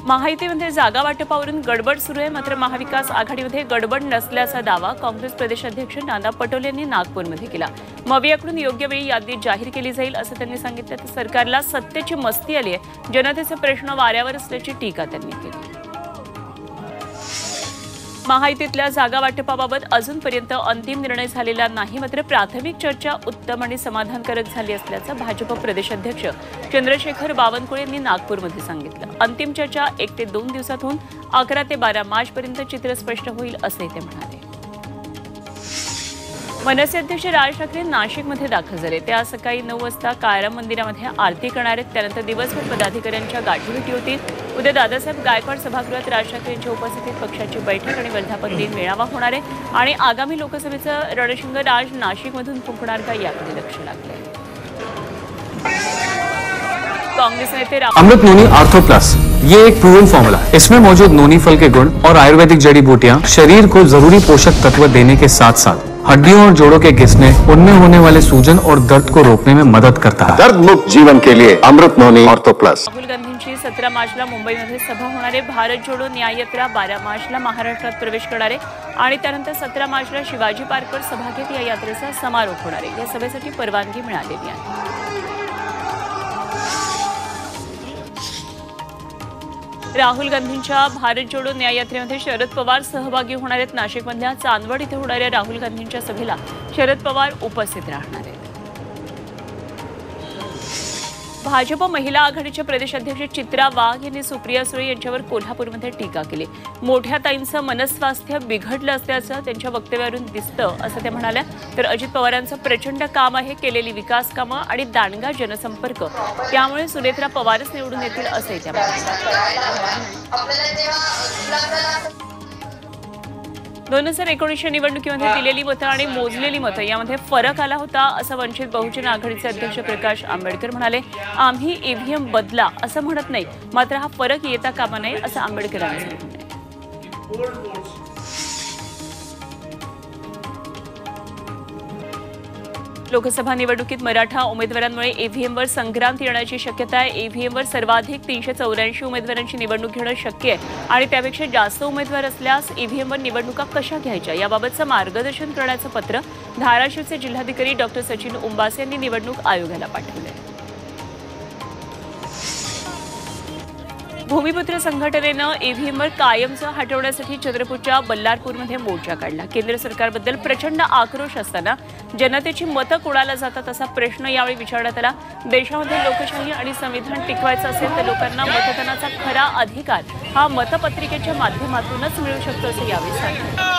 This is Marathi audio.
महायुतीमध्ये जागा वाटपावरून गडबड सुरू आहे, मात्र महाविकास आघाडीमध्ये गडबड नसल्याचा दावा काँग्रेस प्रदेशाध्यक्ष नाना पटोले यांनी नागपूरमध्ये केला। मवियाकडून योग्य वेळी यादी जाहीर केली जाईल असं त्यांनी सांगितलं। तर सरकारला सत्तेची मस्ती आली आहे, जनतेचे प्रश्न वाऱ्यावर असल्याची टीका त्यांनी केली। महायुतीतल्या जागा वाटपाबाबत अजूनपर्यंत अंतिम निर्णय झालेला नाही, मात्र प्राथमिक चर्चा उत्तम आणि समाधानकारक झाली असल्याचं भाजप प्रदेशाध्यक्ष चंद्रशेखर बावनकुळे यांनी नागपूरमध्ये सांगितलं। अंतिम चर्चा 1 ते 2 दिवसातून 11 ते 12 मार्चपर्यंत चित्र स्पष्ट होईल असंही ते म्हणाले। मनसे अध्यक्ष राज ठाकरे नाशिकमध्ये दाखल झाले। ते आज सकाळी 9 वाजता काळाराम मंदिरामध्ये आरती करणार आहेत। त्यानंतर दिवसभर पदाधिकाऱ्यांच्या गाठीभेटी होतील। उद्या दादासाहेब गायकवाड सभागृहात राज ठाकरेंच्या उपस्थितीत पक्षाची बैठक आणि वर्धापन दिन मेळावा होणार आहे आणि आगामी लोकसभेचं रणशिंग राज नाशिकमधून फुंकणार का याकडे लक्ष लागलंय। कांग्रेस नेते अमृत नोनी आर्थो प्लस ये एक प्रूवन फॉर्मूला है। इसमें मौजूद नोनी फल के गुण और आयुर्वेदिक जड़ी बूटियां शरीर को जरूरी पोषक तत्व देने के साथ साथ हड्डियों और जोड़ों के घिसने, उनमें होने वाले सूजन और दर्द को रोकने में मदद करता है। दर्द मुक्त जीवन के लिए अमृत नोनी आर्थो प्लस। राहुल गांधींची 17 मार्चला मुंबईमध्ये सभा होणार आहे। भारत जोडो न्याय यात्रा 12 मार्चला महाराष्ट्रात प्रवेश करणार आहे आणि त्यानंतर 17 मार्चला शिवाजी पार्कवर सभा घेत या यात्रेचा समारोप होणार आहे। या सभेसाठी परवानगी मिळालेली आहे। राहुल गांधींच्या भारत जोडो न्याय यात्रेमध्ये शरद पवार सहभागी होणार आहेत। नाशिकमधल्या चांदवड इथे होणाऱ्या राहुल गांधींच्या सभेला शरद पवार उपस्थित राहणार आहेत। भाजप महिला आघाडीच्या प्रदेशाध्यक्ष चित्रा वाघ यांनी सुप्रिया सुळे यांच्यावर कोल्हापूरमध्ये टीका केली। मोठ्या ताईंचं मनस्वास्थ्य बिघडलं असल्याचं त्यांच्या वक्तव्यावरून दिसतं असं त्या म्हणाल्या। तर अजित पवारांचं प्रचंड काम आहे, केलेली विकास कामं आणि दांडगा जनसंपर्क, त्यामुळे सुनेत्रा पवारच निवडून येतील असंही त्या म्हणाल्या। 2019च्या निवडणुकीमध्ये दिलेली मतं आणि मोजलेली मतं यामध्ये फरक आला होता असं वंचित बहुजन आघाडीचे अध्यक्ष प्रकाश आंबेडकर म्हणाले। आम्ही ईव्हीएम बदला असं म्हणत नाही, मात्र हा फरक येता कामा नये असं आंबेडकरांनी सांगितलं। लोकसभा निवडणुकीत मराठा उमेदवारांमुळे ईव्हीएमवर संक्रांत येण्याची शक्यता आहे। ईव्हीएमवर सर्वाधिक 384 उमेदवारांची निवडणूक घेणं शक्य आहे आणि त्यापेक्षा जास्त उमेदवार असल्यास ईव्हीएमवर निवडणुका कशा घ्यायच्या याबाबतचं मार्गदर्शन करण्याचं पत्र धाराशिवचे जिल्हाधिकारी डॉ. सचिन उंबासे यांनी निवडणूक आयोगाला पाठवले। भूमिपुत्र संघटनेनं ईव्हीएमवर कायमचं हटवण्यासाठी चंद्रपूरच्या बल्लारपूरमध्ये मोर्चा काढला। केंद्र सरकारबद्दल प्रचंड आक्रोश असताना जनतेची मतं कोणाला जातात असा प्रश्न यावेळी विचारण्यात आला। देशामध्ये लोकशाही आणि संविधान टिकवायचं असेल तर लोकांना मतदानाचा खरा अधिकार हा मतपत्रिकेच्या माध्यमातूनच मिळू शकतो असं यावेळी सांगितलं।